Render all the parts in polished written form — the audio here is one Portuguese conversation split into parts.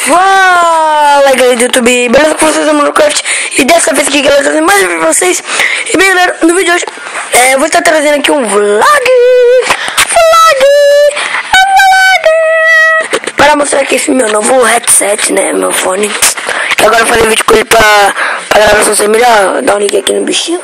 Fala galera do YouTube, beleza com vocês no Minecraft? E dessa vez aqui galera, trazendo mais um vídeo pra vocês. E bem galera, no vídeo de hoje eu vou estar trazendo aqui um vlog para mostrar aqui esse meu novo headset, né, meu fone. Que agora eu vou fazer vídeo com ele pra gravação ser melhor. Dá um link aqui no bichinho.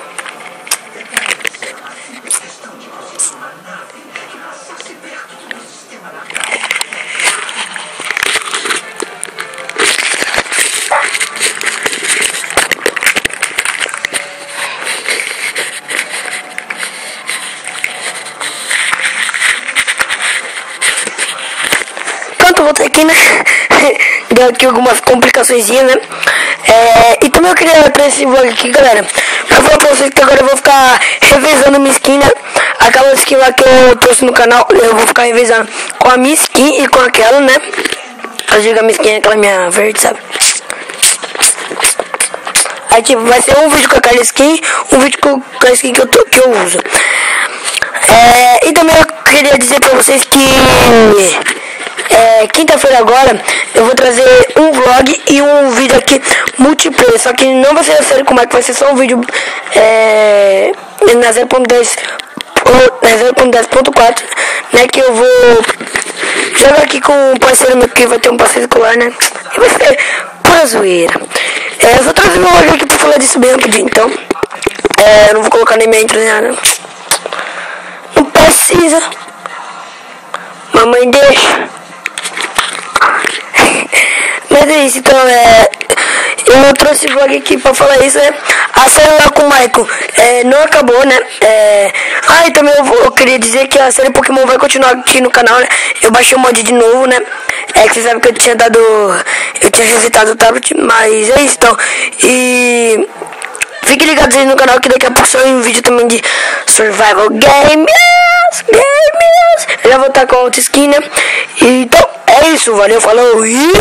Voltei aqui, né? Deu aqui algumas complicações, né? E também eu queria trazer esse vlog aqui, galera, pra falar pra vocês que agora eu vou ficar revezando minha skin, né? Aquela skin lá que eu trouxe no canal, eu vou ficar revezando com a minha skin e com aquela, né? Eu digo a minha skin, aquela minha verde, sabe? Aí tipo, vai ser um vídeo com aquela skin, um vídeo com a skin que eu uso. E também eu queria dizer pra vocês que quinta-feira agora eu vou trazer um vlog e um vídeo aqui multiplayer, só que não vai ser a série como é que vai ser só um vídeo na 0.10 ou na 0.10.4, né, que eu vou jogar aqui com um parceiro meu, que vai ter um parceiro colar, né, e vai ser pura zoeira. Eu vou trazer um vlog aqui pra falar disso bem rapidinho, então eu não vou colocar nem minha intro nem nada, não precisa, mamãe deixa. Mas é isso, então eu trouxe o vlog aqui pra falar isso, né? A série lá com o Michael não acabou, né? E também eu queria dizer que a série Pokémon vai continuar aqui no canal, né? Eu baixei o mod de novo, né? Que você sabe que eu tinha resetado o tablet, mas é isso, então. E fiquem ligados aí no canal que daqui a pouco sai um vídeo também de Survival Games. Eu já vou estar com a outra skin, né? Então é isso, valeu, falou e